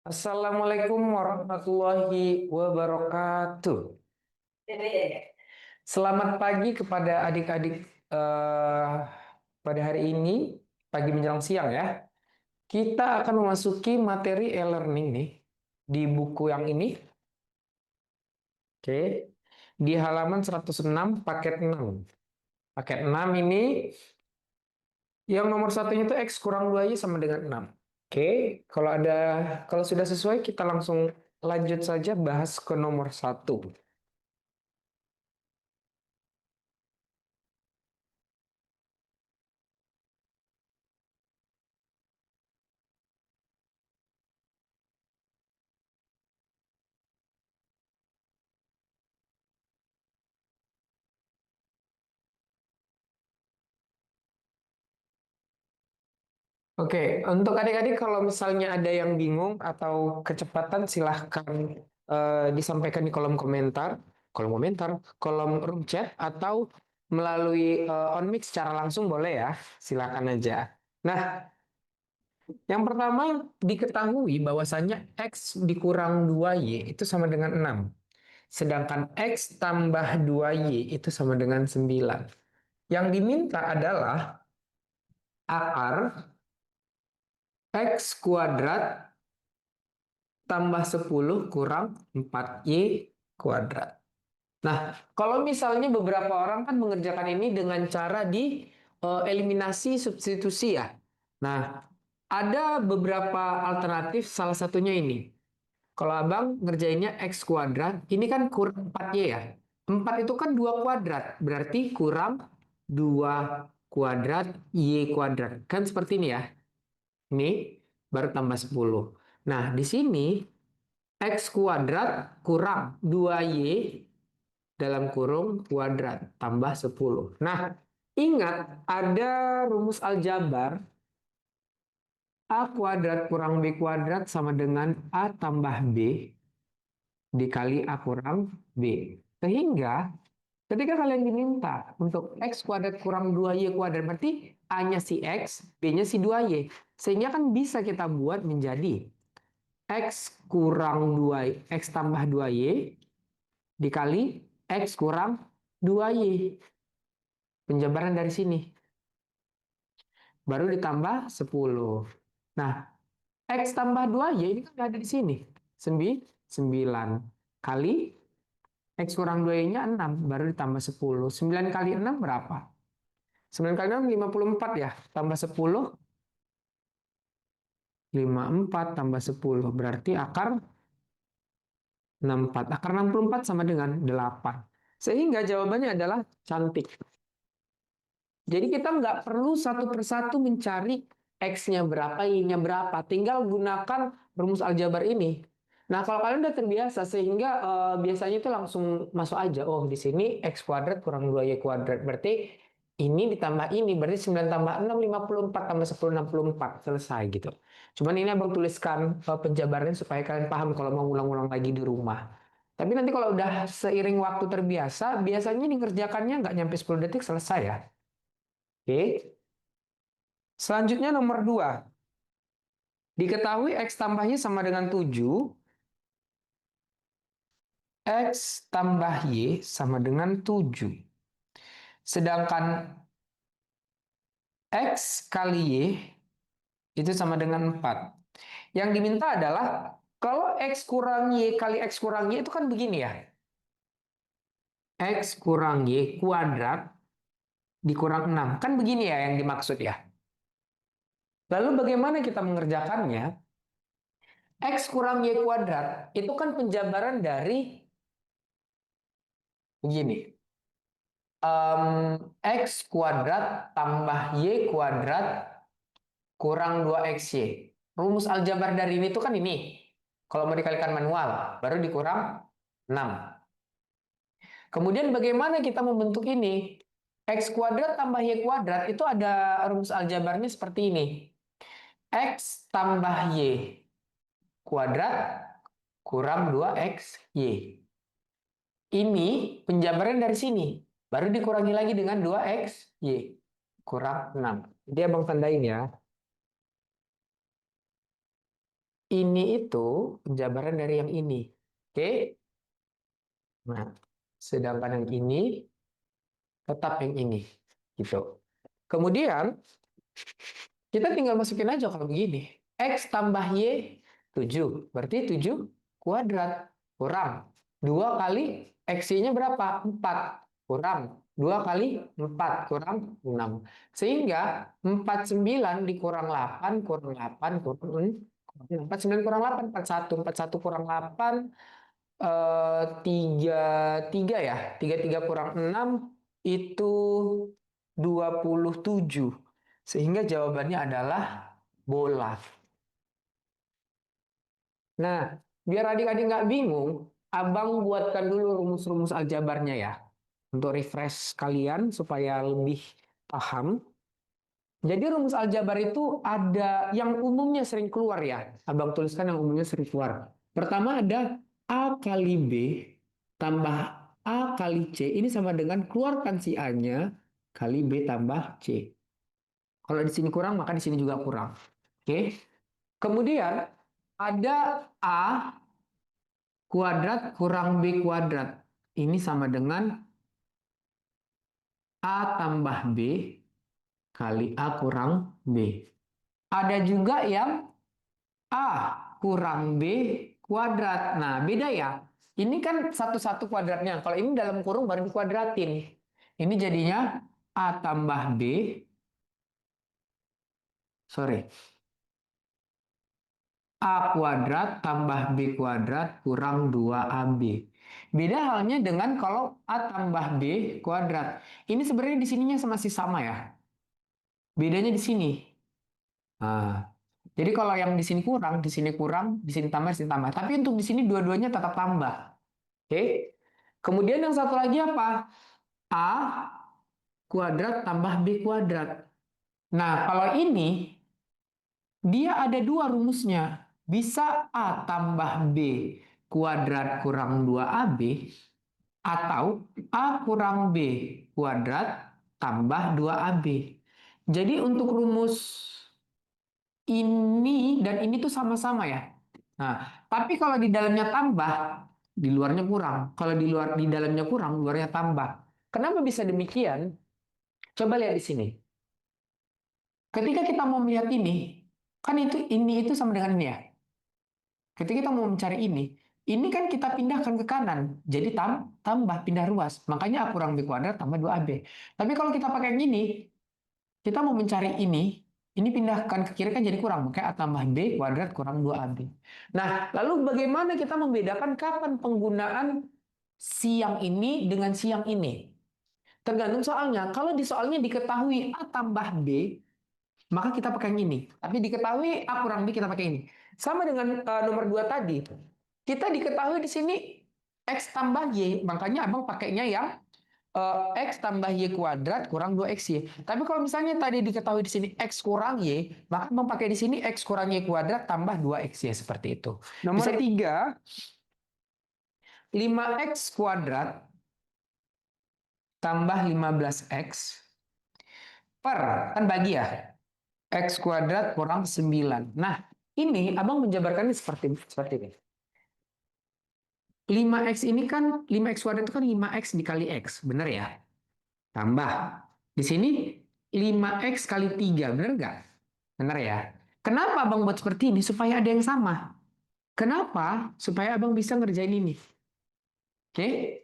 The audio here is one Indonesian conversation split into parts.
Assalamualaikum warahmatullahi wabarakatuh. Selamat pagi kepada adik-adik pada hari ini, pagi menjelang siang ya. Kita akan memasuki materi e-learning nih di buku yang ini. Oke. Di halaman 106 paket 6. Paket 6 ini yang nomor satunya itu X kurang 2Y sama dengan 6. Oke, kalau sudah sesuai kita langsung lanjut saja bahas ke nomor satu. Oke, untuk adik-adik kalau misalnya ada yang bingung atau kecepatan silahkan disampaikan di kolom room chat atau melalui on mic secara langsung boleh ya, silakan aja. Nah, yang pertama diketahui bahwasannya X dikurang 2Y itu sama dengan 6. Sedangkan X tambah 2Y itu sama dengan 9. Yang diminta adalah akar X kuadrat tambah 10 kurang 4Y kuadrat. Nah, kalau misalnya beberapa orang kan mengerjakan ini dengan cara di eliminasi substitusi ya. Nah, ada beberapa alternatif, salah satunya ini. Kalau abang ngerjainnya X kuadrat, ini kan kurang 4Y ya. 4 itu kan 2 kuadrat, berarti kurang 2 kuadrat Y kuadrat. Kan seperti ini ya. Ini baru tambah 10. Nah, di sini X kuadrat kurang 2Y dalam kurung kuadrat tambah 10. Nah, ingat ada rumus aljabar A kuadrat kurang B kuadrat sama dengan A tambah B dikali A kurang B. Sehingga ketika kalian diminta untuk X kuadrat kurang 2Y kuadrat, berarti A-nya si X, B-nya si 2Y. Sehingga kan bisa kita buat menjadi X kurang 2, X tambah 2Y dikali X kurang 2Y. Penjabaran dari sini. Baru ditambah 10. Nah, X tambah 2Y ini kan ada di sini. 9. Kali X kurang 2Y-nya 6. Baru ditambah 10. 9 kali 6 berapa? 9 kali 6, 54 ya. Tambah 10, 54 tambah 10. Berarti akar 64. Akar 64 sama dengan 8. Sehingga jawabannya adalah cantik. Jadi kita nggak perlu satu persatu mencari X-nya berapa, Y-nya berapa. Tinggal gunakan rumus aljabar ini. Nah, kalau kalian udah terbiasa, sehingga biasanya itu langsung masuk aja. Oh, di sini X kuadrat kurang 2Y kuadrat. Berarti ini ditambah ini. Berarti 9 tambah 6, 54. Tambah 10, 64. Selesai gitu. Cuman ini abang tuliskan penjabarannya supaya kalian paham kalau mau ulang-ulang lagi di rumah. Tapi nanti kalau udah seiring waktu terbiasa, biasanya dikerjakannya nggak nyampe 10 detik selesai ya. Oke. Selanjutnya nomor 2. Diketahui X tambahnya sama dengan 7. X tambah Y sama dengan 7. Sedangkan X kali Y itu sama dengan 4. Yang diminta adalah kalau X kurang Y kali X kurang Y itu kan begini ya. X kurang Y kuadrat dikurang 6. Kan begini ya yang dimaksud ya. Lalu bagaimana kita mengerjakannya? X kurang Y kuadrat itu kan penjabaran dari begini. X kuadrat tambah Y kuadrat kurang 2XY. Rumus aljabar dari ini tuh kan ini. Kalau mau dikalikan manual, baru dikurang 6. Kemudian bagaimana kita membentuk ini? X kuadrat tambah Y kuadrat itu ada rumus aljabarnya seperti ini. X tambah Y kuadrat kurang 2XY. Ini penjabaran dari sini. Baru dikurangi lagi dengan 2XY. Kurang 6. Jadi abang tandain ya. ini itu penjabaran dari yang ini. Oke? Nah, sedangkan yang ini tetap yang ini. Gitu. Kemudian, kita tinggal masukin aja kalau begini. X tambah Y 7. Berarti 7 kuadrat. Kurang. 2 kali X-nya berapa? 4. Kurang. 2 kali 4. Kurang 6. Sehingga 49 dikurang 8. Kurang 8. Kurang 49 kurang 8. 41. 41 kurang 8. 3 ya. 33 kurang 6. Itu 27. Sehingga jawabannya adalah bola. Nah, biar adik-adik nggak bingung, abang buatkan dulu rumus-rumus aljabarnya ya. Untuk refresh kalian supaya lebih paham. Jadi rumus aljabar itu ada yang umumnya sering keluar ya. Abang tuliskan yang umumnya sering keluar. Pertama ada A kali B tambah A kali C. Ini sama dengan keluarkan si A-nya kali B tambah C. Kalau di sini kurang, maka di sini juga kurang. Oke. Kemudian ada A kuadrat kurang B kuadrat. Ini sama dengan A tambah B kali A kurang B. Ada juga yang A kurang B kuadrat. Nah, beda ya. Ini kan satu-satu kuadratnya. Kalau ini dalam kurung baru dikuadratin. Ini jadinya A tambah B. Sorry. A kuadrat tambah B kuadrat kurang 2AB. Beda halnya dengan kalau A tambah B kuadrat. Ini sebenarnya di sininya masih sama ya. Bedanya di sini. Nah, jadi kalau yang di sini kurang, di sini tambah, di sini tambah. Tapi untuk di sini dua-duanya tetap tambah. Oke. Kemudian yang satu lagi apa? A kuadrat tambah B kuadrat. Nah, kalau ini dia ada dua rumusnya. Bisa A tambah B kuadrat kurang 2AB atau A kurang B kuadrat tambah 2AB. Jadi untuk rumus ini dan ini tuh sama-sama ya. Nah, tapi kalau di dalamnya tambah, di luarnya kurang. Kalau di dalamnya kurang, luarnya tambah. Kenapa bisa demikian? Coba lihat di sini. Ketika kita mau melihat kan ini itu sama dengan ini ya. Ketika kita mau mencari ini kan kita pindahkan ke kanan. Jadi tambah pindah ruas. Makanya A kurang B kuadrat tambah 2AB. Tapi kalau kita pakai yang ini, kita mau mencari ini pindahkan ke kiri kan jadi kurang. Makanya A tambah B kuadrat kurang 2AB. Nah, lalu bagaimana kita membedakan kapan penggunaan siang ini dengan siang ini? Tergantung soalnya. Kalau di soalnya diketahui A tambah B, maka kita pakai yang ini. Tapi diketahui A kurang B, kita pakai ini. Sama dengan nomor 2 tadi. Kita diketahui di sini X tambah Y, makanya abang pakainya yang X tambah Y kuadrat kurang 2XY. Tapi kalau misalnya tadi diketahui di sini X kurang Y, maka abang pakai di sini X kurang Y kuadrat tambah 2XY seperti itu. Nomor 3, 5X kuadrat tambah 15X per, kan bagi ya, X kuadrat kurang 9. Nah, ini abang menjabarkannya seperti ini. 5X ini kan 5X kuadrat itu kan 5X dikali X, benar ya? Tambah. Di sini 5X kali 3, benar nggak? Benar ya? Kenapa abang buat seperti ini? Supaya ada yang sama. Kenapa? Supaya abang bisa ngerjain ini. Oke?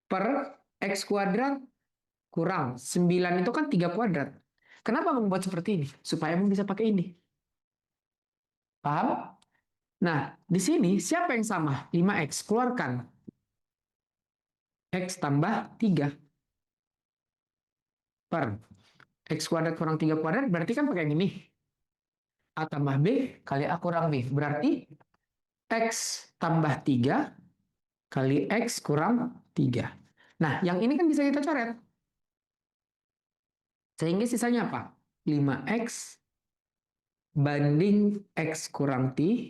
Per X kuadrat kurang 9 itu kan 3 kuadrat. Kenapa abang buat seperti ini? Supaya abang bisa pakai ini. Paham? Nah, di sini siapa yang sama? 5X. Keluarkan. X tambah 3 per X kuadrat kurang 3 kuadrat berarti kan pakai yang ini. A tambah B kali A kurang B. Berarti X tambah 3 kali X kurang 3. Nah, yang ini kan bisa kita coret. Sehingga sisanya apa? 5X banding X kurang 3.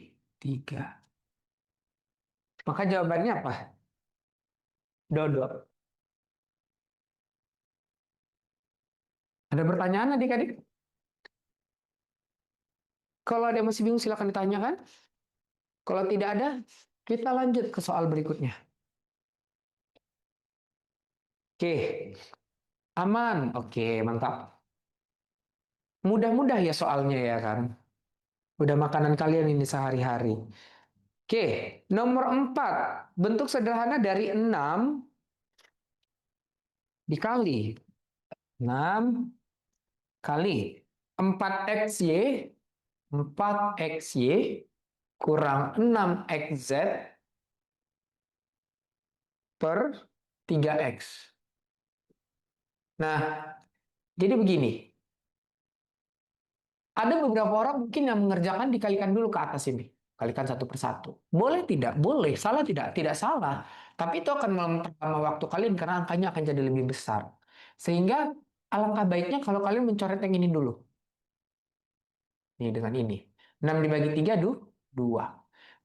Maka jawabannya apa? Dodot. Ada pertanyaan adik-adik? Kalau ada yang masih bingung silahkan ditanyakan. Kalau tidak ada, kita lanjut ke soal berikutnya. Oke, aman. Oke, mantap. Mudah-mudah ya soalnya ya kan. Udah makanan kalian ini sehari-hari. Oke, nomor 4. Bentuk sederhana dari 6 dikali 6 kali 4xy 4xy kurang 6xz per 3x. Nah, jadi begini. Ada beberapa orang mungkin yang mengerjakan dikalikan dulu ke atas ini. Kalikan satu persatu. Boleh tidak? Boleh. Salah tidak? Tidak salah. Tapi itu akan memperlama waktu kalian karena angkanya akan jadi lebih besar. Sehingga alangkah baiknya kalau kalian mencoret yang ini dulu. Nih dengan ini. 6 dibagi 3, 2.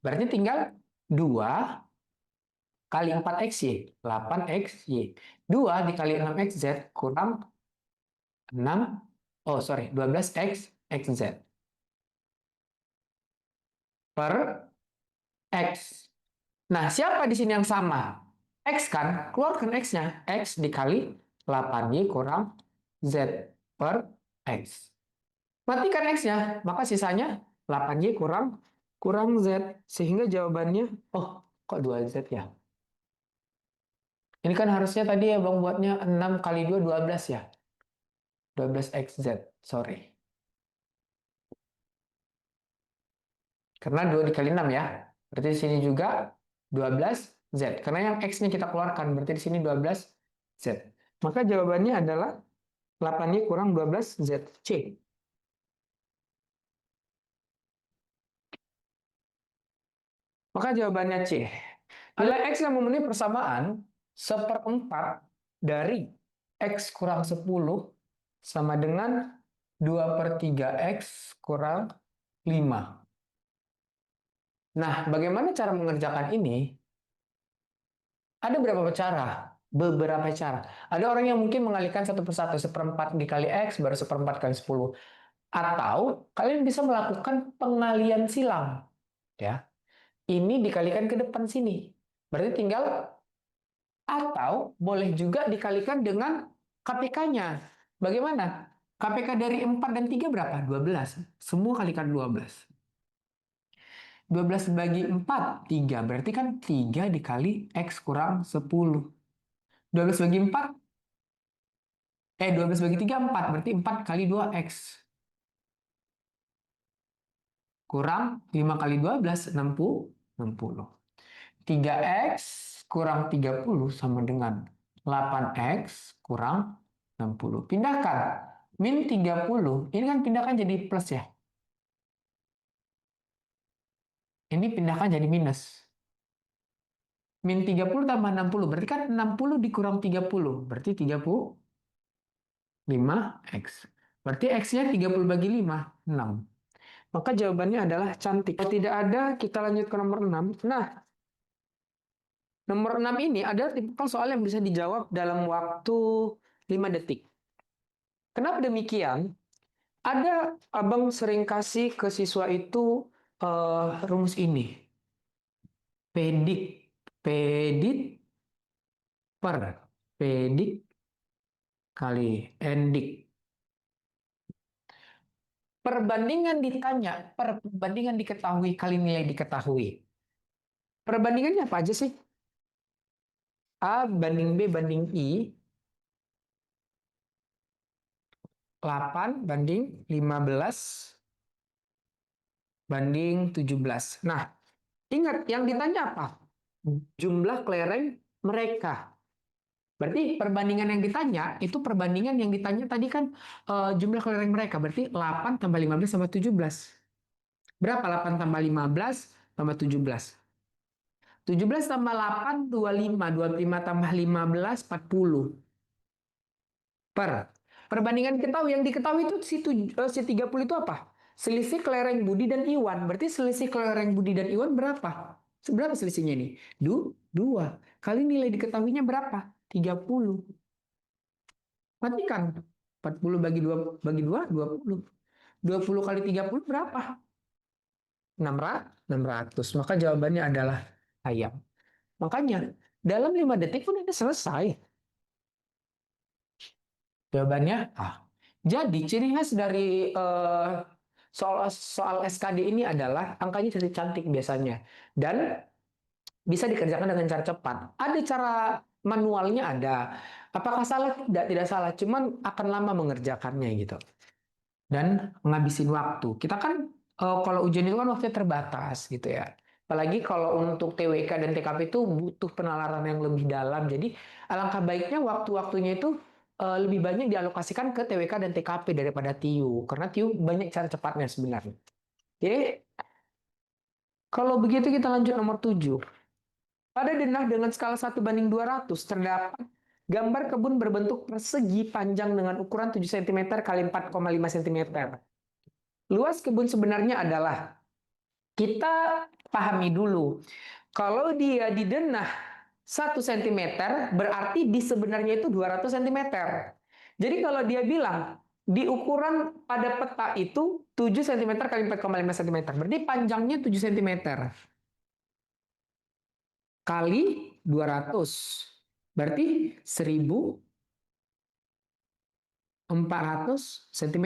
Berarti tinggal 2 kali 4xy, 8xy. 2 dikali 6xz kurang 6, oh sorry, 12x xz per x. Nah, siapa di sini yang sama? X kan? Keluarkan X-nya. X dikali 8Y kurang Z per X. Matikan X-nya, maka sisanya 8Y kurang kurang Z. Sehingga jawabannya, oh kok 2Z ya? Ini kan harusnya tadi ya Bang buatnya 6 kali 2, 12 ya? 12XZ, sorry. Karena 2 dikali 6 ya. Berarti di sini juga 12Z. Karena yang X-nya kita keluarkan, berarti di sini 12Z. Maka jawabannya adalah 8Y kurang 12Z. C. Maka jawabannya C. Nilai X yang memenuhi persamaan seperempat dari X kurang 10 sama dengan 2 per 3X kurang 5. Nah, bagaimana cara mengerjakan ini? Ada beberapa cara. Beberapa cara. Ada orang yang mungkin mengalihkan satu persatu, seperempat dikali X baru seperempat kali 10. Atau kalian bisa melakukan pengalian silang. Ya, ini dikalikan ke depan sini. Berarti tinggal, atau boleh juga dikalikan dengan KPK-nya. Bagaimana? KPK dari 4 dan 3 berapa? 12. Semua kalikan 12. 12 bagi 4, 3. Berarti kan 3 dikali X kurang 10. 12 bagi 4, 12 bagi 3, 4. Berarti 4 kali 2X. Kurang 5 kali 12, 60. 60. 3X kurang 30 sama dengan 8X kurang 60. Pindahkan. Min 30. Ini kan pindahkan jadi plus ya. Ini pindahkan jadi minus. Min 30 tambah 60. Berarti kan 60 dikurang 30. Berarti 35X. Berarti X-nya 30 bagi 5. 6. Maka jawabannya adalah cantik. Kalau tidak ada, kita lanjut ke nomor 6. Nah, nomor 6 ini adalah tipikal soal yang bisa dijawab dalam waktu 5 detik. Kenapa demikian? Ada abang sering kasih ke siswa itu rumus ini. Pedik. Pedit per pedik kali endik. Perbandingan ditanya, perbandingan diketahui kali nilai diketahui. Perbandingannya apa aja sih? A banding B banding I, 8 banding 15 banding 17. Nah, ingat yang ditanya apa? Jumlah kelereng mereka. Berarti perbandingan yang ditanya, itu perbandingan yang ditanya tadi kan jumlah kelereng mereka. Berarti 8 tambah 15 tambah 17. Berapa 8 tambah 15 tambah 17? 17 tambah 8, 25. 25 tambah 15, 40. Perbandingan diketahui. Yang diketahui itu si 30 itu apa? Selisih kelereng Budi dan Iwan. Berarti selisih kelereng Budi dan Iwan berapa? Berapa selisihnya ini? 2. Kali nilai diketahuinya berapa? 30. Matikan. 40 bagi 2 bagi 2, 20. 20 kali 30 berapa? 600. Maka jawabannya adalah ayam. Makanya dalam 5 detik pun ini selesai. Jawabannya A. Jadi ciri khas dari soal soal SKD ini adalah angkanya cantik biasanya dan bisa dikerjakan dengan cara cepat. Ada cara manualnya ada. Apakah salah? Tidak, tidak salah. Cuman akan lama mengerjakannya gitu. Dan menghabisin waktu. Kita kan kalau ujian itu kan waktunya terbatas gitu ya. Apalagi kalau untuk TWK dan TKP itu butuh penalaran yang lebih dalam. Jadi alangkah baiknya waktu-waktunya itu lebih banyak dialokasikan ke TWK dan TKP daripada TIU. Karena TIU banyak cara cepatnya sebenarnya. Jadi kalau begitu kita lanjut nomor 7. Pada denah dengan skala 1:200 terdapat gambar kebun berbentuk persegi panjang dengan ukuran 7 cm kali 4,5 cm. Luas kebun sebenarnya adalah, kita pahami dulu, kalau dia di denah 1 cm, berarti di sebenarnya itu 200 cm. Jadi kalau dia bilang, di ukuran pada peta itu 7 cm kali 4,5 cm, berarti panjangnya 7 cm. Kali 200. Berarti 1.400 cm.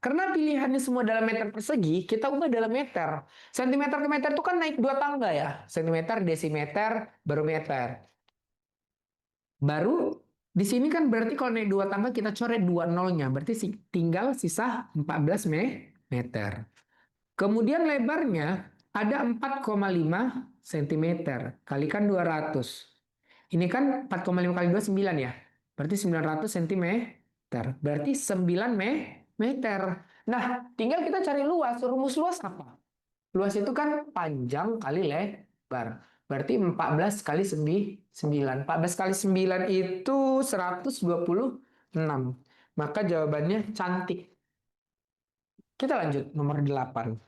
Karena pilihannya semua dalam meter persegi, kita ubah dalam meter. Sentimeter ke meter itu kan naik 2 tangga ya. Sentimeter, desimeter, baru meter. Baru di sini kan berarti kalau naik 2 tangga kita coret 2 nolnya. Berarti tinggal sisa 14 meter. Kemudian lebarnya ada 4,5 cm. Kalikan 200. Ini kan 4,5 kali 2 9 ya. Berarti 900 cm. Berarti 9 meter. Nah, tinggal kita cari luas. Rumus luas apa? Luas itu kan panjang kali lebar. Berarti 14 kali 9. 14 kali 9 itu 126. Maka jawabannya cantik. Kita lanjut nomor 8.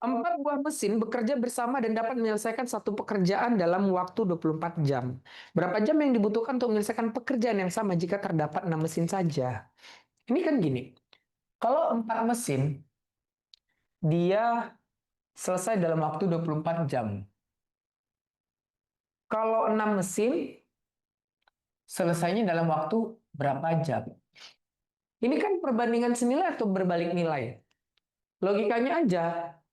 4 buah mesin bekerja bersama dan dapat menyelesaikan satu pekerjaan dalam waktu 24 jam. Berapa jam yang dibutuhkan untuk menyelesaikan pekerjaan yang sama jika terdapat 6 mesin saja? Ini kan gini, kalau 4 mesin, dia selesai dalam waktu 24 jam. Kalau 6 mesin, selesainya dalam waktu berapa jam? Ini kan perbandingan senilai atau berbalik nilai? Logikanya aja,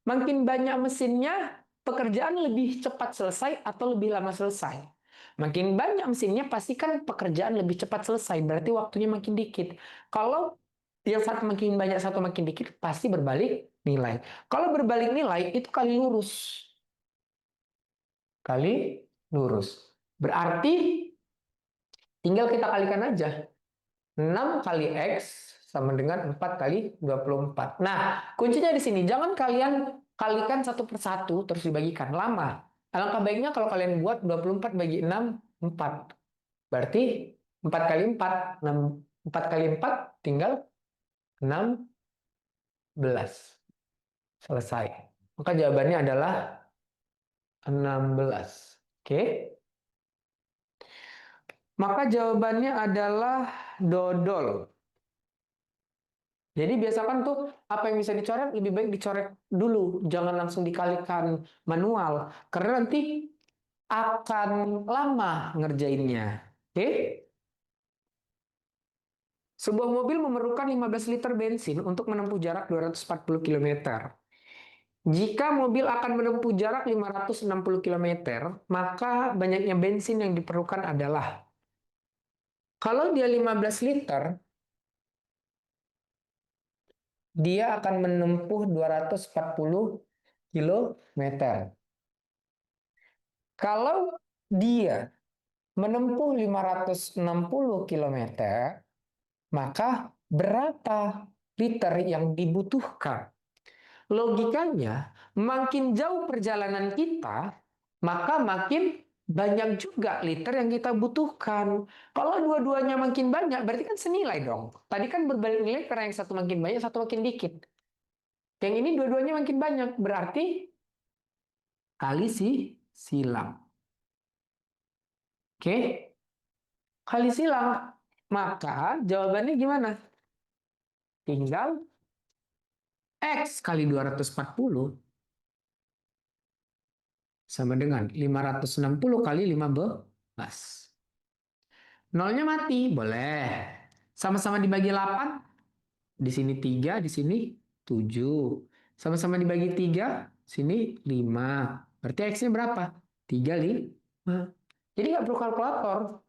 makin banyak mesinnya, pekerjaan lebih cepat selesai atau lebih lama selesai. Makin banyak mesinnya, pastikan pekerjaan lebih cepat selesai, berarti waktunya makin dikit. Kalau yang satu makin banyak, satu makin dikit, pasti berbalik nilai. Kalau berbalik nilai, itu kali lurus. Kali lurus. Berarti tinggal kita kalikan aja. 6 kali X sama dengan 4 kali 24. Nah, kuncinya di sini. Jangan kalian kalikan satu persatu terus dibagikan. Lama. Alangkah baiknya kalau kalian buat 24 bagi 6, 4. Berarti 4 kali 4. 6, 4 kali 4 tinggal 16. Selesai. Maka jawabannya adalah 16. Oke? Maka jawabannya adalah dodol. Jadi biasakan tuh apa yang bisa dicoret lebih baik dicoret dulu, jangan langsung dikalikan manual karena nanti akan lama ngerjainnya. Oke? Sebuah mobil memerlukan 15 liter bensin untuk menempuh jarak 240 km. Jika mobil akan menempuh jarak 560 km, maka banyaknya bensin yang diperlukan adalah, kalau dia 15 liter, dia akan menempuh 240 km. Kalau dia menempuh 560 km, maka berapa liter yang dibutuhkan? Logikanya, makin jauh perjalanan kita, maka makin banyak juga liter yang kita butuhkan. Kalau dua-duanya makin banyak, berarti kan senilai dong. Tadi kan berbalik nilai karena yang satu makin banyak, satu makin dikit. Yang ini dua-duanya makin banyak, berarti kali silang. Oke? Kali silang. Maka jawabannya gimana? Tinggal X kali 240 sama dengan 560 kali 15. Nolnya mati, boleh. Sama-sama dibagi 8, di sini 3, di sini 7. Sama-sama dibagi 3, sini 5. Berarti X-nya berapa? 3, 5. Jadi nggak perlu kalkulator.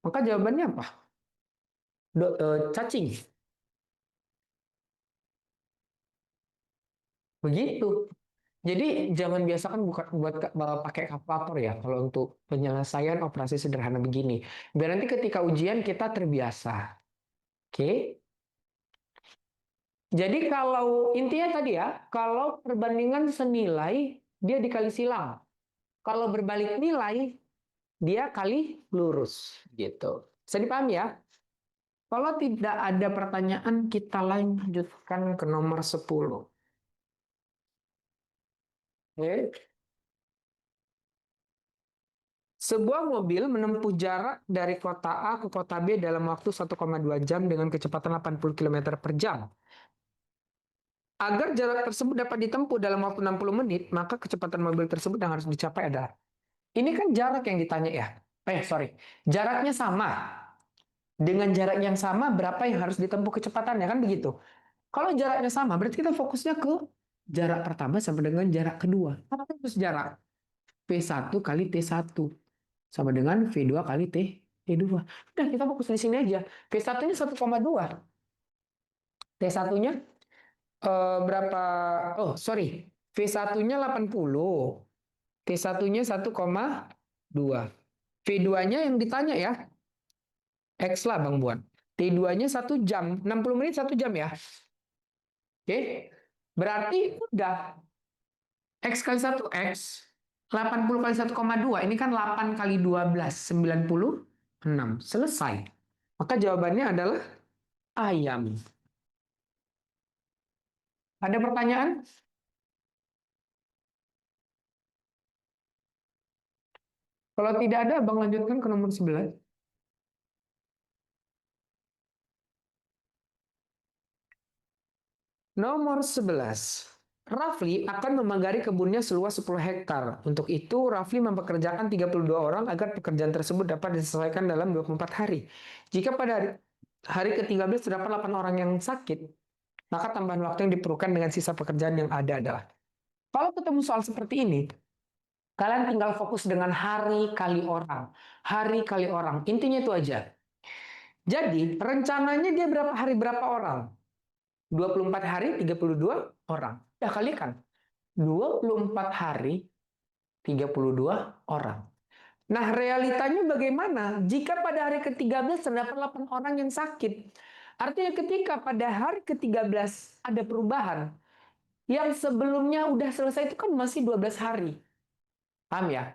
Maka jawabannya apa? Cacing. Begitu. Jadi jangan biasakan bukan buat pakai kalkulator ya kalau untuk penyelesaian operasi sederhana begini. Biar nanti ketika ujian kita terbiasa. Oke? Jadi kalau intinya tadi ya, kalau perbandingan senilai dia dikali silang. Kalau berbalik nilai dia kali lurus gitu. Bisa dipahami ya? Kalau tidak ada pertanyaan kita lanjutkan ke nomor 10. Oke. Sebuah mobil menempuh jarak dari kota A ke kota B dalam waktu 1,2 jam dengan kecepatan 80 km per jam. Agar jarak tersebut dapat ditempuh dalam waktu 60 menit, maka kecepatan mobil tersebut yang harus dicapai adalah. Ini kan jarak yang ditanya ya. Sorry. Jaraknya sama. Dengan jarak yang sama, berapa yang harus ditempuh kecepatannya, kan begitu. Kalau jaraknya sama, berarti kita fokusnya ke jarak pertama sama dengan jarak kedua. Apa itu jarak? P1 kali T1 sama dengan V2 kali T2. Udah, kita fokus di sini aja. V1-nya 1,2. T1-nya berapa? Oh, sorry. V1-nya 80. T1-nya 1,2. V2-nya yang ditanya ya. X lah Bang Buan. T2-nya 1 jam. 60 menit 1 jam ya. Oke. Berarti udah. X kali 1 X. 80 kali 1,2. Ini kan 8 kali 12. 96. Selesai. Maka jawabannya adalah ayam. Ada pertanyaan? Kalau tidak ada, Bang lanjutkan ke nomor 11. Nomor 11. Rafli akan memagari kebunnya seluas 10 hektar. Untuk itu, Rafli mempekerjakan 32 orang agar pekerjaan tersebut dapat diselesaikan dalam 24 hari. Jika pada hari ke-13 terdapat 8 orang yang sakit, maka tambahan waktu yang diperlukan dengan sisa pekerjaan yang ada adalah. Kalau ketemu soal seperti ini, kalian tinggal fokus dengan hari kali orang. Hari kali orang. Intinya itu aja. Jadi, rencananya dia berapa hari berapa orang? 24 hari 32 orang. Ya kalikan. 24 hari 32 orang. Nah, realitanya bagaimana? Jika pada hari ke-13 terdapat 8 orang yang sakit. Artinya ketika pada hari ke-13 ada perubahan, yang sebelumnya udah selesai itu kan masih 12 hari. Paham ya?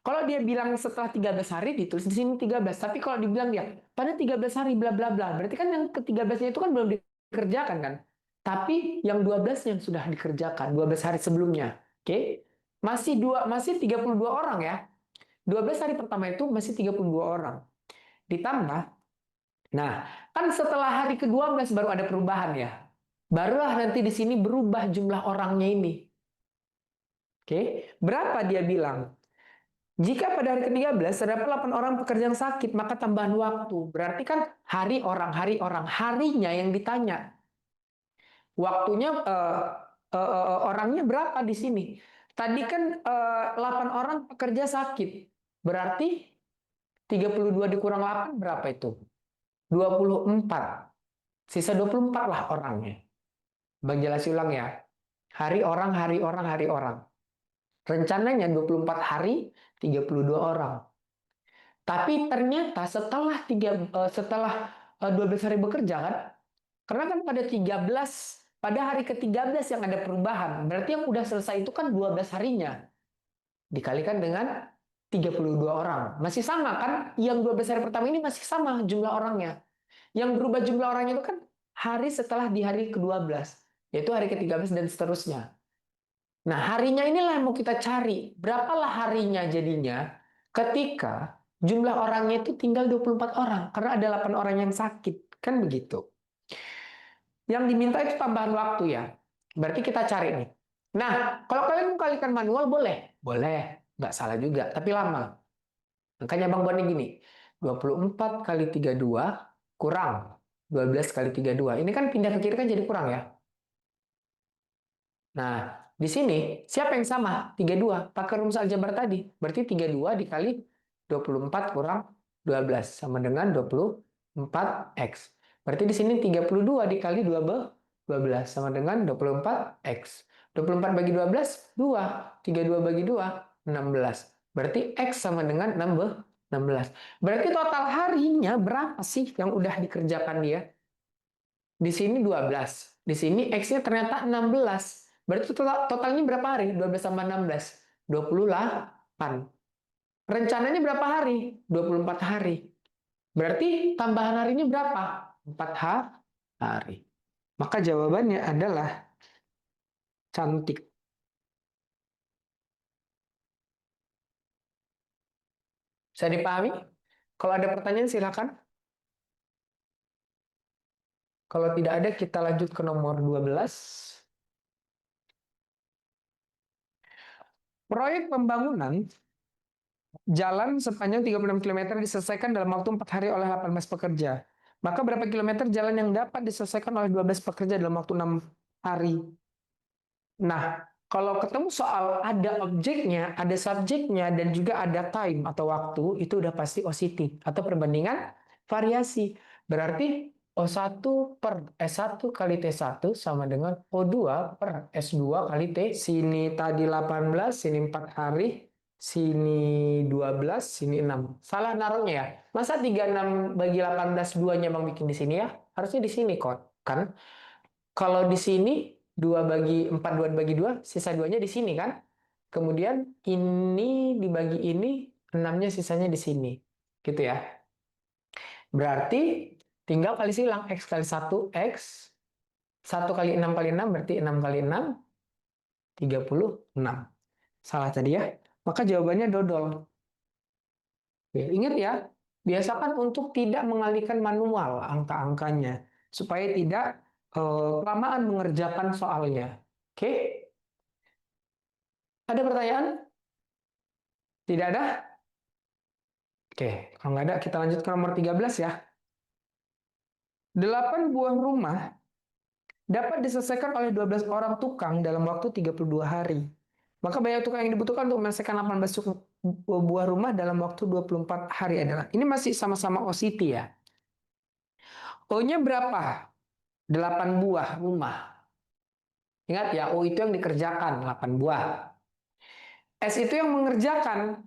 Kalau dia bilang setelah 13 hari ditulis di sini 13, tapi kalau dibilang dia pada 13 hari bla bla bla, berarti kan yang ke-13-nya itu kan belum dikerjakan kan? Tapi yang 12 yang sudah dikerjakan 12 hari sebelumnya. Oke? Masih 32 orang ya. 12 hari pertama itu masih 32 orang. Ditambah, nah, kan setelah hari ke-12 baru ada perubahan ya. Barulah nanti di sini berubah jumlah orangnya ini. Oke? Berapa dia bilang? Jika pada hari ke-13 terdapat 8 orang pekerja yang sakit, maka tambahan waktu. Berarti kan hari orang, harinya yang ditanya. Waktunya orangnya berapa di sini? Tadi kan 8 orang pekerja sakit. Berarti 32 dikurang 8 berapa itu? 24. Sisa 24 lah orangnya. Bang jelas ulang ya. Hari orang, hari orang, hari orang. Rencananya 24 hari, 32 orang. Tapi ternyata setelah 12 hari bekerja kan, karena kan pada hari ke-13 yang ada perubahan, berarti yang udah selesai itu kan 12 harinya. Dikalikan dengan 32 orang. Masih sama kan? Yang 12 hari pertama ini masih sama jumlah orangnya. Yang berubah jumlah orangnya itu kan hari setelah di hari ke-12, yaitu hari ke-13 dan seterusnya. Nah, harinya inilah yang mau kita cari. Berapalah harinya jadinya ketika jumlah orangnya itu tinggal 24 orang. Karena ada 8 orang yang sakit. Kan begitu. Yang diminta itu tambahan waktu ya. Berarti kita cari nih. Nah, kalau kalian mau kalikan manual boleh. Boleh. Nggak salah juga. Tapi lama. Makanya Bang buatnya gini. 24 kali 32 kurang 12 kali 32. Ini kan pindah ke kiri kan jadi kurang ya. Nah, di sini siapa yang sama? 32. Pakai rumus aljabar tadi. Berarti 32 dikali 24 kurang 12 sama dengan 24x. Berarti di sini 32 dikali 12 sama dengan 24x. 24 bagi 12, 2. 32 bagi 2, 16. Berarti x sama dengan 16. Berarti total harinya berapa sih yang udah dikerjakan dia? Di sini 12. Di sini X-nya ternyata 16. Berarti totalnya berapa hari? 12 tambah 16. 28. Rencananya berapa hari? 24 hari. Berarti tambahan harinya berapa? 4 hari. Maka jawabannya adalah cantik. Bisa dipahami? Kalau ada pertanyaan silakan. Kalau tidak ada kita lanjut ke nomor 12. Proyek pembangunan jalan sepanjang 36 km diselesaikan dalam waktu 4 hari oleh 18 pekerja. Maka berapa kilometer jalan yang dapat diselesaikan oleh 12 pekerja dalam waktu 6 hari? Nah, kalau ketemu soal ada objeknya, ada subjeknya, dan juga ada time atau waktu, itu udah pasti OCT atau perbandingan variasi. Berarti O1 per S1 kali T1 sama dengan O2 per S2 kali T. Sini tadi 18, sini 4 hari, sini 12, sini 6. Salah naruhnya ya. Masa 36 bagi 18 duanya Bang bikin di sini ya? Harusnya di sini kok. Kan? Kalau di sini 2 bagi 4, 2 bagi 2, sisa 2-nya di sini kan? Kemudian ini dibagi ini, 6-nya sisanya di sini. Gitu ya. Berarti tinggal kali silang X kali 1, X. 1 kali 6 kali 6 berarti 6 kali 6, 36. Salah tadi ya. Maka jawabannya dodol. Oke, ingat ya, biasakan untuk tidak mengalihkan manual angka-angkanya. Supaya tidak kelamaan mengerjakan soalnya. Oke, ada pertanyaan? Tidak ada? Oke, kalau nggak ada kita lanjut ke nomor 13 ya. 8 buah rumah dapat diselesaikan oleh 12 orang tukang dalam waktu 32 hari. Maka banyak tukang yang dibutuhkan untuk menyelesaikan 18 buah rumah dalam waktu 24 hari adalah. Ini masih sama-sama OCT ya. O-nya berapa? 8 buah rumah. Ingat ya, O itu yang dikerjakan, 8 buah. S itu yang mengerjakan,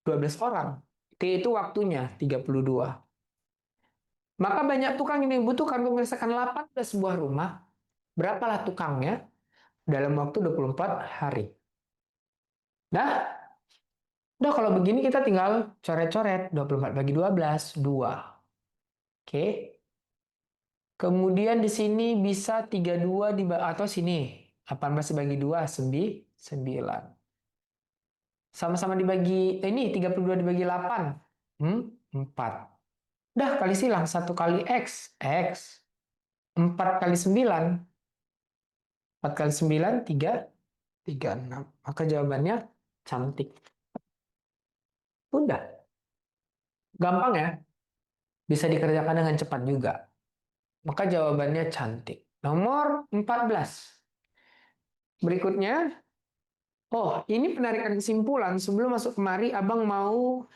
12 orang. T itu waktunya, 32. Maka banyak tukang yang dibutuhkan untuk menyelesaikan 18 buah rumah. Berapalah tukangnya dalam waktu 24 hari. Nah, udah kalau begini kita tinggal coret-coret. 24 bagi 12, 2. Oke. Kemudian di sini bisa 32 atau sini. 18 dibagi 2, 9. Sama-sama dibagi, ini 32 dibagi 8. 4. Udah kali silang, 1 kali X. 4 kali 9. 4 kali 9, 36. Maka jawabannya cantik. Udah. Gampang ya. Bisa dikerjakan dengan cepat juga. Maka jawabannya cantik. Nomor 14. Berikutnya. Oh, ini penarikan kesimpulan. Sebelum masuk kemari, Abang mau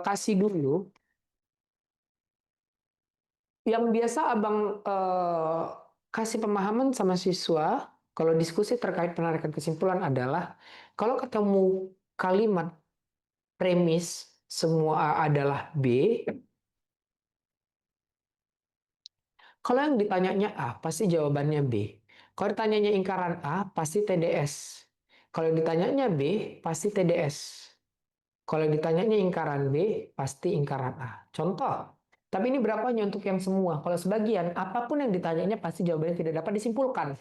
kasih dulu. Yang biasa Abang kasih pemahaman sama siswa, kalau diskusi terkait penarikan kesimpulan adalah, kalau ketemu kalimat premis semua A adalah B, kalau yang ditanyanya A, pasti jawabannya B. Kalau ditanyanya ingkaran A, pasti TDS. Kalau ditanyanya B, pasti TDS. Kalau ditanyanya ingkaran B, pasti ingkaran A. Contoh, tapi ini berapanya untuk yang semua? Kalau sebagian, apapun yang ditanyanya pasti jawabannya tidak dapat disimpulkan.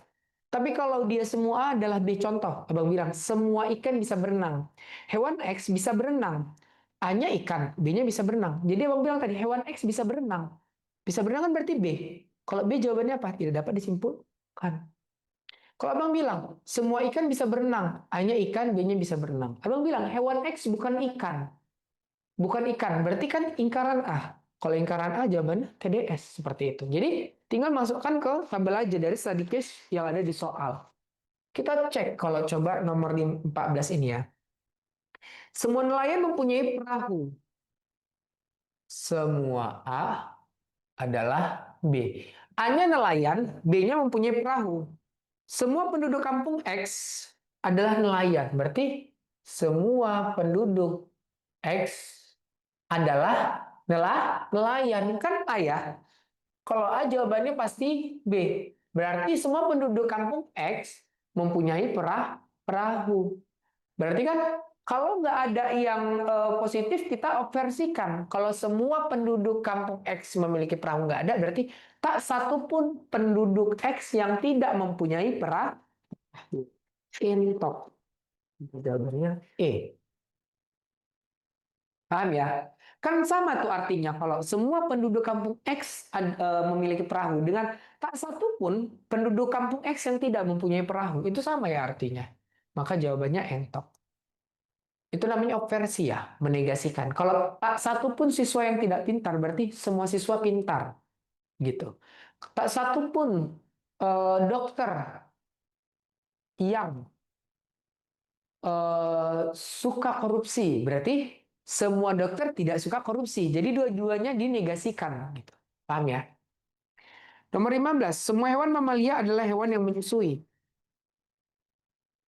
Tapi kalau dia semua A adalah B, contoh, Abang bilang, semua ikan bisa berenang. Hewan X bisa berenang. A-nya ikan, B-nya bisa berenang. Jadi Abang bilang tadi, hewan X bisa berenang. Bisa berenang kan berarti B. Kalau B jawabannya apa? Tidak dapat disimpulkan. Kalau abang bilang, semua ikan bisa berenang, A-nya ikan, B-nya bisa berenang. Abang bilang, hewan X bukan ikan. Bukan ikan, berarti kan lingkaran A. Kalau lingkaran A jawabannya TDS, seperti itu. Jadi, tinggal masukkan ke tabel aja dari study case yang ada di soal. Kita cek kalau coba nomor 14 ini ya. Semua nelayan mempunyai perahu. Semua A adalah B. A-nya nelayan, B-nya mempunyai perahu. Semua penduduk kampung X adalah nelayan. Berarti semua penduduk X adalah nelayan. Kan A ya? Kalau A jawabannya pasti B. Berarti semua penduduk kampung X mempunyai perahu. Berarti kan kalau nggak ada yang positif, kita obversikan. Kalau semua penduduk kampung X memiliki perahu nggak ada, berarti tak satu pun penduduk X yang tidak mempunyai perahu. Entok. Jawabannya E. Paham ya? Kan sama tuh artinya kalau semua penduduk kampung X memiliki perahu dengan tak satu pun penduduk kampung X yang tidak mempunyai perahu. Itu sama ya artinya. Maka jawabannya entok. Itu namanya obversi ya, menegasikan. Kalau tak satu pun siswa yang tidak pintar, berarti semua siswa pintar. Gitu. Tak satu pun dokter yang suka korupsi, berarti semua dokter tidak suka korupsi. Jadi dua-duanya dinegasikan. Gitu. Paham ya? Nomor 15, semua hewan mamalia adalah hewan yang menyusui.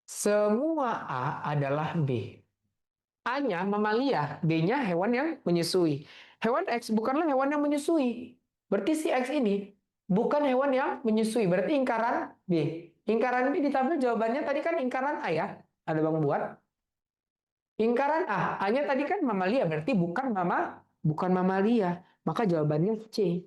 Semua A adalah B. A-nya mamalia, B-nya hewan yang menyusui. Hewan X bukanlah hewan yang menyusui. Berarti si X ini bukan hewan yang menyusui. Berarti lingkaran B. Lingkaran B ditambah jawabannya tadi kan lingkaran A ya. Ada bang buat. Lingkaran A. A-nya tadi kan mamalia. Berarti bukan mamalia. Maka jawabannya C.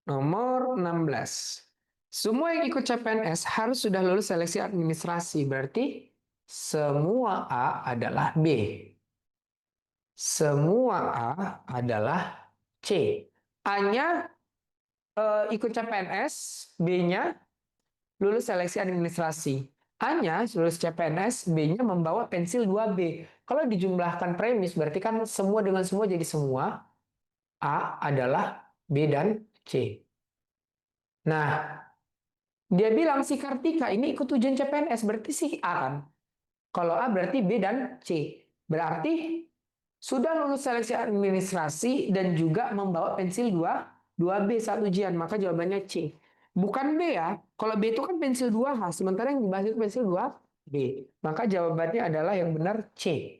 Nomor 16. Semua yang ikut CPNS harus sudah lulus seleksi administrasi. Berarti semua A adalah B. Semua A adalah C. A-nya ikut CPNS, B-nya lulus seleksi administrasi. A-nya lulus CPNS, B-nya membawa pensil 2B. Kalau dijumlahkan premis, berarti kan semua dengan semua jadi semua. A adalah B dan C. Nah, dia bilang si Kartika ini ikut ujian CPNS, berarti si A kan? Kalau A berarti B dan C. Berarti sudah lulus seleksi administrasi dan juga membawa pensil 2B saat ujian. Maka jawabannya C. Bukan B ya. Kalau B itu kan pensil 2H. Sementara yang dibahas itu pensil 2B. Maka jawabannya adalah yang benar C.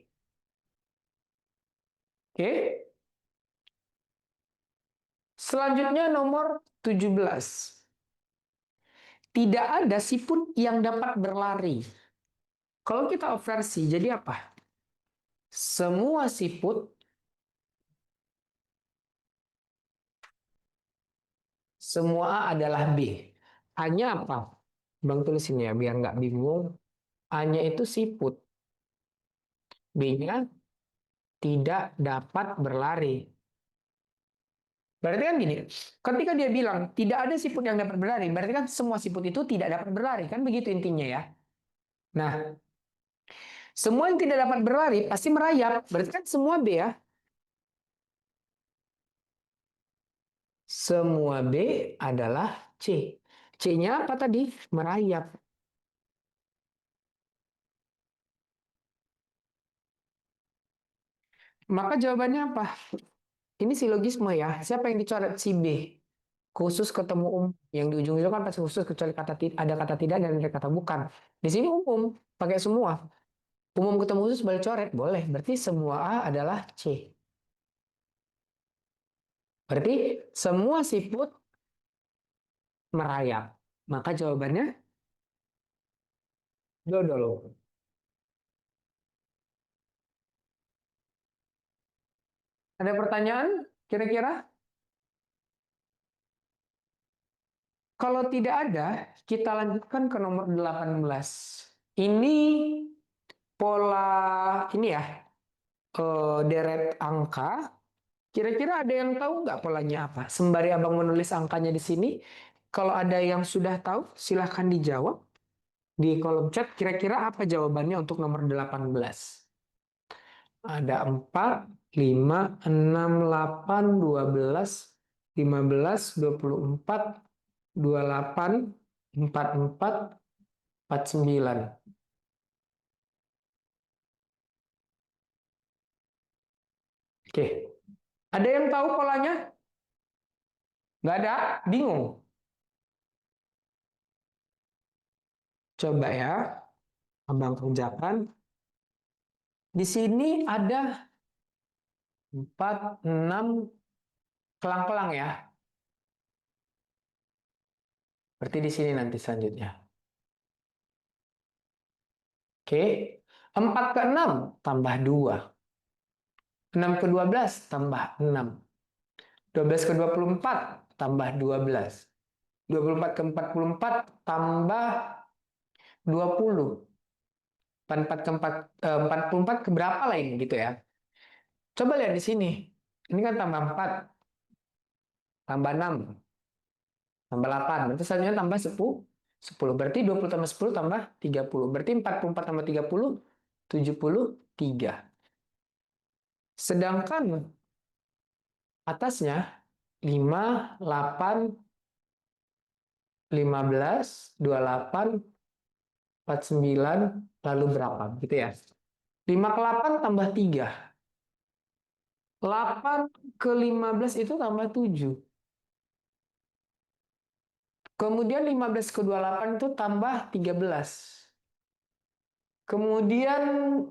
Oke. Selanjutnya nomor 17. Tidak ada siput yang dapat berlari. Kalau kita oversi, jadi apa? Semua siput semua adalah B. Hanya apa? Bang tulisin ya biar nggak bingung. A-nya itu siput. B-nya tidak dapat berlari. Berarti kan gini, ketika dia bilang tidak ada siput yang dapat berlari, berarti kan semua siput itu tidak dapat berlari. Kan begitu intinya ya. Nah, semua yang tidak dapat berlari pasti merayap. Berarti kan semua B ya. Semua B adalah C. C-nya apa tadi? Merayap. Maka jawabannya apa? Ini silogisme ya. Siapa yang dicoret? Si B. Khusus ketemu yang di ujung itu kan pasti khusus kecuali ada kata tidak dan ada kata bukan. Di sini umum, pakai semua. Umum ketemu khusus boleh coret, boleh. Berarti semua A adalah C. Berarti semua siput merayap. Maka jawabannya dodol. Ada pertanyaan kira-kira? Kalau tidak ada, kita lanjutkan ke nomor 18. Ini pola ini ya, deret angka Kira-kira ada yang tahu nggak polanya apa? Sembari abang menulis angkanya di sini, kalau ada yang sudah tahu, silahkan dijawab di kolom chat. Kira-kira apa jawabannya untuk nomor 18? Ada 4, 5, 6, 8, 12, 15, 24, 28, 44, 49. Oke, ada yang tahu polanya? Nggak ada? Bingung? Coba ya, abang kerjakan. Di sini ada 4, 6 kelang-kelang ya. Berarti di sini nanti selanjutnya. Oke. 4 ke 6 tambah 2. 6 ke 12 tambah 6. 12 ke 24 tambah 12. 24 ke 44 tambah 20. 44 ke 44 ke berapa lah ini gitu ya. Coba lihat di sini. Ini kan tambah 4, tambah 6, tambah 8. Berarti selanjutnya tambah 10. 10. Berarti 20 tambah 10 tambah 30. Berarti 44 tambah 30, 73. Sedangkan atasnya 5, 8, 15, 28, 49, lalu berapa gitu ya. 5 ke 8 tambah 3. 8 ke 15 itu tambah 7. Kemudian 15 ke 28 itu tambah 13. Kemudian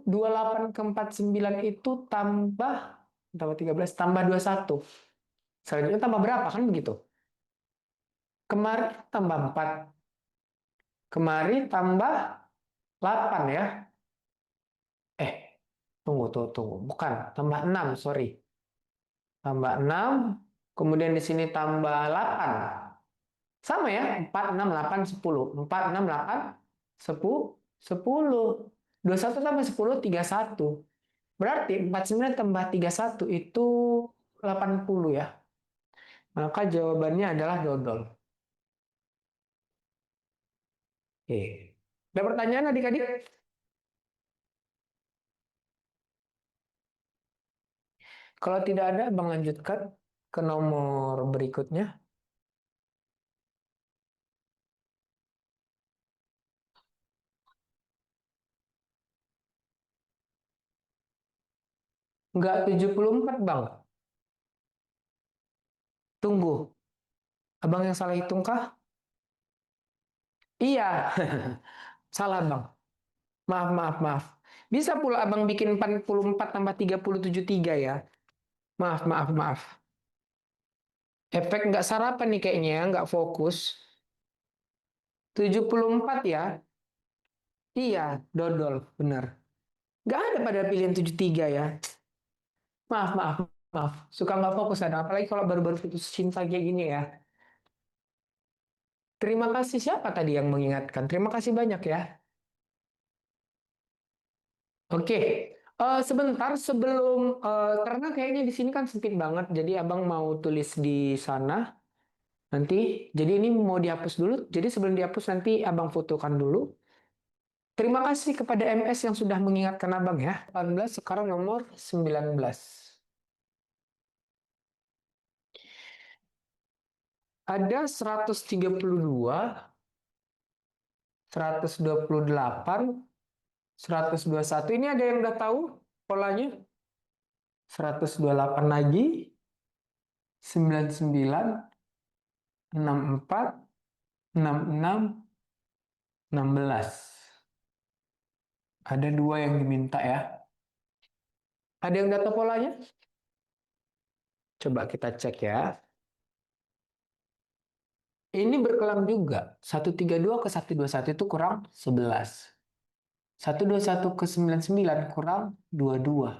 28 ke 49 itu tambah 13 tambah 21. Selanjutnya tambah berapa kan begitu? Kemarin tambah 4. Kemarin tambah 8 ya. Eh, tunggu. Bukan, tambah 6, sorry. Tambah 6, kemudian di sini tambah 8. Sama ya, 4, 6, 8, 10. 4, 6, 8, 10, 10. 21 tambah 10, 31. Berarti 49 tambah 31 itu 80 ya. Maka jawabannya adalah dodol. Oke. Ada pertanyaan adik-adik? Kalau tidak ada, Bang lanjutkan ke nomor berikutnya. Enggak 74, Bang. Tunggu. Abang yang salah hitung kah? Iya. Salah, Bang. Maaf. Bisa pula Abang bikin 44 tambah 37 3 ya. Maaf. Efek nggak sarapan nih kayaknya ya, nggak fokus. 74 ya. Iya, dodol, benar. Nggak ada pada pilihan 73 ya. Maaf. Suka nggak fokus ada. Apalagi kalau baru-baru putus cinta kayak gini ya. Terima kasih siapa tadi yang mengingatkan. Terima kasih banyak ya. Oke, sebentar sebelum karena kayaknya di sini kan sempit banget, jadi abang mau tulis di sana nanti. Jadi ini mau dihapus dulu. Jadi sebelum dihapus nanti abang fotokan dulu. Terima kasih kepada MS yang sudah mengingatkan abang ya. 18 sekarang nomor 19. Ada 132, 128, 121. Ini ada yang udah tahu polanya? 128 lagi, 99, 64, 66, 16. Ada dua yang diminta ya. Ada yang data polanya? Coba kita cek ya. Ini berkelang juga. 132 ke 121 itu kurang 11. 121 ke 99 kurang 22.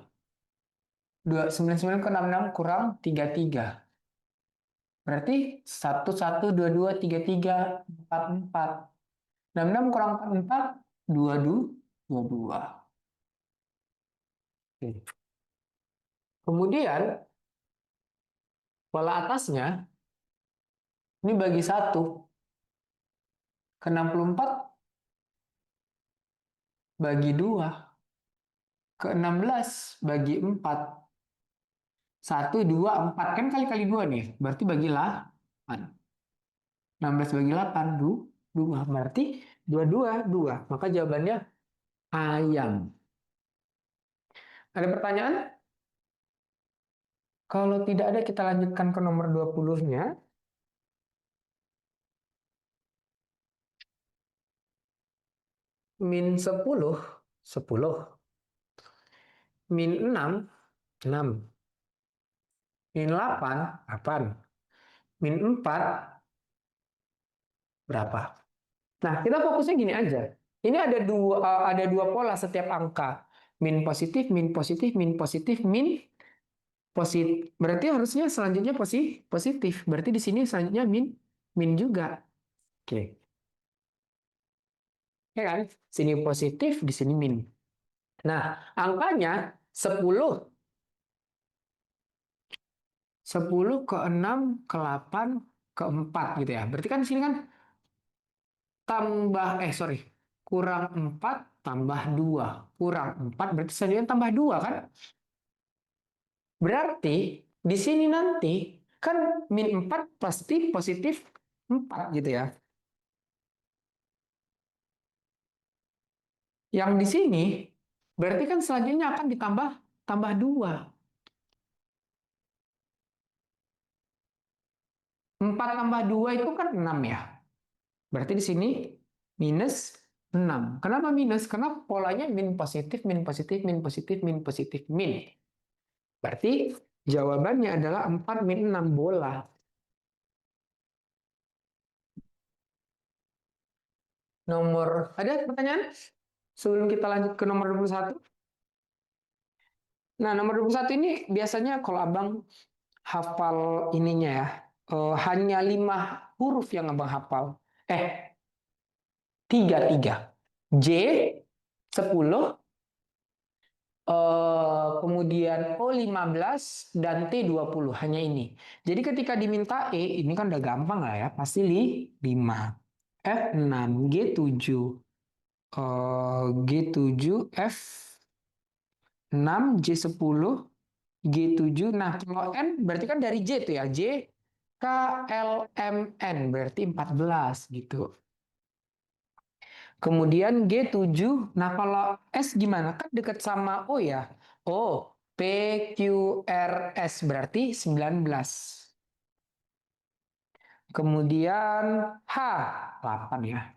99 ke 66 kurang 33. Berarti 11, 22, 33, 44. 66 kurang 44, 22. 22. Oke. Kemudian Pola atasnya, ini bagi 1 ke 64 bagi 2 ke 16 bagi 4. 1, 2, 4. Kan kali-kali 2 nih. Berarti bagi 8. 16 bagi 8. 2. Berarti 2. Maka jawabannya ayam. Ada pertanyaan? Kalau tidak ada, kita lanjutkan ke nomor 20-nya. Min 10, 10. Min 6, 6. Min 8, 8. Min 4, berapa? Nah, kita fokusnya gini aja. Ini ada dua pola setiap angka. Min positif, min positif, min positif, min positif. Berarti harusnya selanjutnya positif. Berarti di sini selanjutnya min juga. Oke. Ya kan? Sini positif, di sini min. Nah, angkanya 10. 10 ke 6 ke 8 ke 4 gitu ya. Berarti kan di sini kan sorry. Kurang 4 tambah 2. Kurang 4 berarti selanjutnya tambah 2 kan? Berarti di sini nanti kan min 4 pasti positif 4 gitu ya. Yang di sini berarti kan selanjutnya akan tambah 2. 4 tambah 2 itu kan 6 ya. Berarti di sini minus 6. Kenapa minus? Karena polanya min positif, min positif, min positif, min positif, min. Berarti jawabannya adalah 4 min 6 bola. Ada pertanyaan? Sebelum kita lanjut ke nomor 21. Nah, nomor 21 ini biasanya kalau abang hafal ininya ya, hanya 5 huruf yang abang hafal. Tiga. J, 10, kemudian O15 dan T20. Hanya ini. Jadi ketika diminta ini kan udah gampang lah ya. Pasti 5. F6, G7, G7, F6, J10, G7. Nah, kalau N berarti kan dari J tuh ya. J, K, L, M, N. Berarti 14 gitu. Kemudian G7. Nah, kalau S gimana? Kan dekat sama O ya. O, P, Q, R, S. Berarti 19. Kemudian H, 8 ya.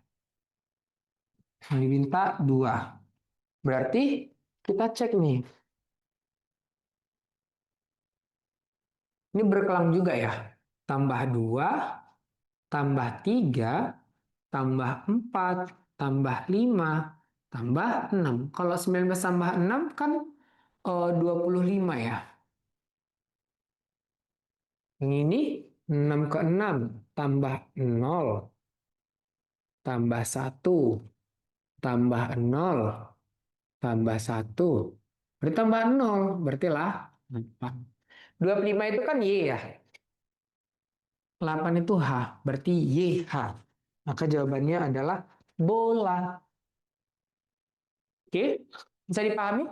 Yang diminta 2. Berarti kita cek nih. Ini berkelang juga ya. Tambah 2, tambah 3, tambah 4, tambah 5, tambah 6. Kalau 19 tambah 6 kan 25 ya. Yang ini 6 ke 6 tambah 0 tambah 1 tambah 0 tambah 1 berarti tambah 0 berarti lah 8. 25 itu kan Y ya. 8 itu H berarti YH. Maka jawabannya adalah bola. Oke, bisa dipahami?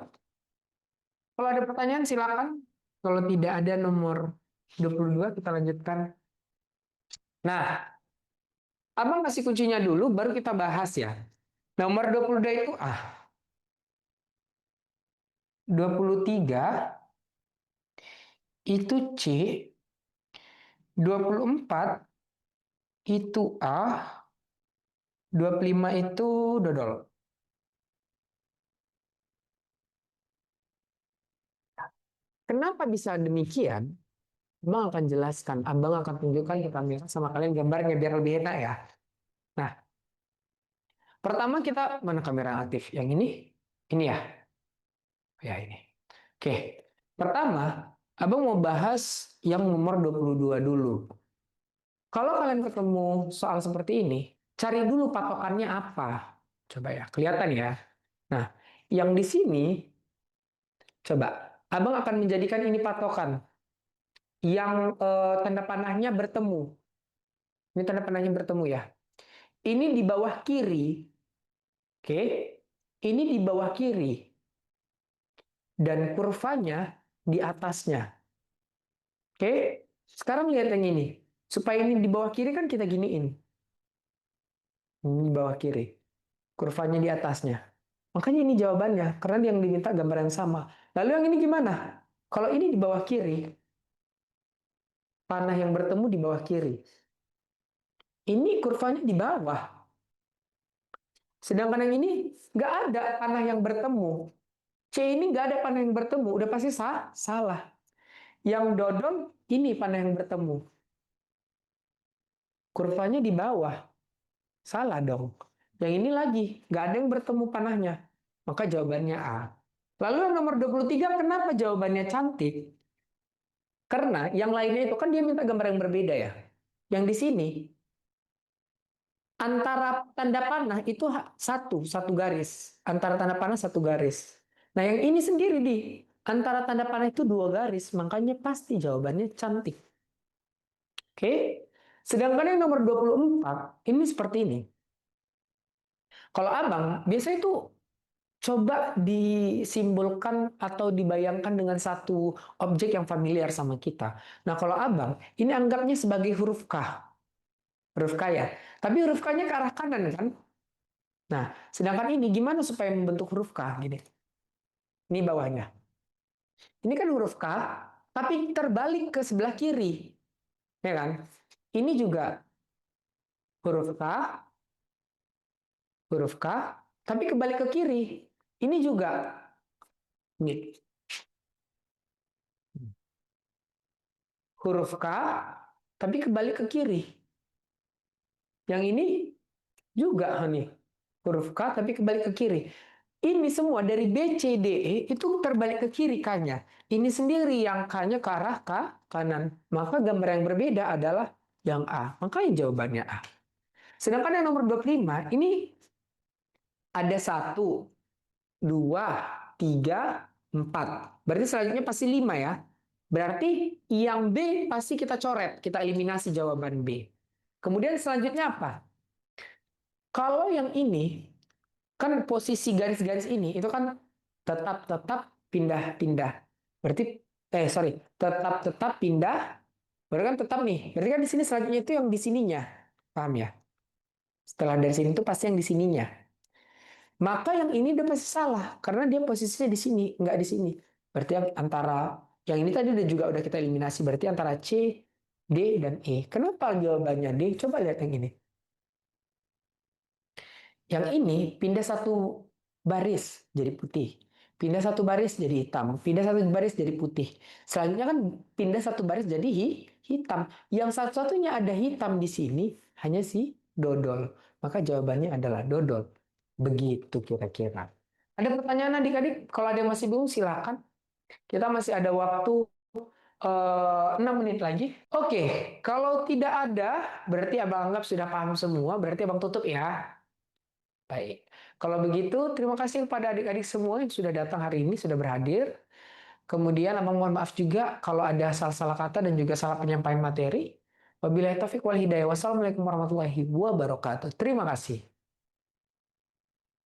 Kalau ada pertanyaan silakan. Kalau tidak ada nomor 22 kita lanjutkan. Nah, abang kasih kuncinya dulu baru kita bahas ya. Nomor 22 itu 23 itu C, 24 itu A, 25 itu dodol. Kenapa bisa demikian? Abang akan jelaskan. Abang akan tunjukkan ke kamera sama kalian gambarnya biar lebih enak ya. Nah, pertama kita mana kamera yang aktif? Yang ini? Ini ya? Ya ini. Oke. Pertama, abang mau bahas yang nomor 22 dulu. Kalau kalian ketemu soal seperti ini, cari dulu patokannya apa. Coba ya, kelihatan ya. Nah, yang di sini, coba, abang akan menjadikan ini patokan. yang tanda panahnya bertemu. Ini tanda panahnya bertemu ya. Ini di bawah kiri. Oke. Ini di bawah kiri. Dan kurvanya di atasnya. Oke. Sekarang lihat yang ini. Supaya ini di bawah kiri kan kita giniin. Ini di bawah kiri. Kurvanya di atasnya. Makanya ini jawabannya. Karena yang diminta gambar yang sama. Lalu yang ini gimana? Kalau ini di bawah kiri. Panah yang bertemu di bawah kiri. Ini kurvanya di bawah. Sedangkan yang ini nggak ada panah yang bertemu. C ini nggak ada panah yang bertemu. Udah pasti salah. Yang dodol ini panah yang bertemu. Kurvanya di bawah. Salah dong. Yang ini lagi. Nggak ada yang bertemu panahnya. Maka jawabannya A. Lalu yang nomor 23, kenapa jawabannya cantik? Karena yang lainnya itu kan dia minta gambar yang berbeda ya. Yang di sini antara tanda panah itu satu garis. Antara tanda panah satu garis. Nah yang ini sendiri di antara tanda panah itu dua garis. Makanya pasti jawabannya cantik. Oke. Sedangkan yang nomor 24 ini seperti ini. Kalau abang biasanya itu coba disimbolkan atau dibayangkan dengan satu objek yang familiar sama kita. Nah kalau abang ini anggapnya sebagai huruf K. Huruf K ya. Tapi huruf K-nya ke arah kanan kan? Nah, sedangkan ini gimana supaya membentuk huruf K? Gini. Ini bawahnya. Ini kan huruf K, tapi terbalik ke sebelah kiri. Ya kan? Ini juga huruf K, huruf K, tapi kebalik ke kiri. Ini juga. Ini. Huruf K, tapi kebalik ke kiri. Yang ini juga nih. Huruf K, tapi kebalik ke kiri. Ini semua dari B, C, D, E itu terbalik ke kiri K-nya. Ini sendiri yang K-nya ke arah kanan. Maka gambar yang berbeda adalah yang A. Makanya jawabannya A. Sedangkan yang nomor 25, ini ada 1, 2, 3, 4. Berarti selanjutnya pasti 5 ya. Berarti yang B pasti kita coret. Kita eliminasi jawaban B. Kemudian selanjutnya apa? Kalau yang ini, kan posisi garis-garis ini itu kan tetap pindah-pindah. Berarti sorry, tetap pindah. Berarti kan tetap nih. Berarti kan di sini selanjutnya itu yang di sininya. Paham ya? Setelah dari sini itu pasti yang di sininya. Maka yang ini udah pasti salah karena dia posisinya di sini, nggak di sini. Berarti antara yang ini tadi udah kita eliminasi. Berarti antara C, D dan E. Kenapa jawabannya D? Coba lihat yang ini. Yang ini pindah satu baris jadi putih. Pindah satu baris jadi hitam. Pindah satu baris jadi putih. Selanjutnya kan pindah satu baris jadi hitam. Yang satu-satunya ada hitam di sini hanya si dodol. Maka jawabannya adalah dodol. Begitu kira-kira. Ada pertanyaan adik-adik? Kalau ada yang masih bingung silakan. Kita masih ada waktu 6 menit lagi. Oke, kalau tidak ada berarti abang anggap sudah paham semua. Berarti abang tutup ya. Baik, kalau begitu terima kasih kepada adik-adik semua yang sudah datang hari ini, sudah berhadir. Kemudian abang mohon maaf juga kalau ada salah-salah kata dan juga salah penyampaian materi. Wabillahi taufiq wal hidayah. Wassalamualaikum warahmatullahi wabarakatuh. Terima kasih.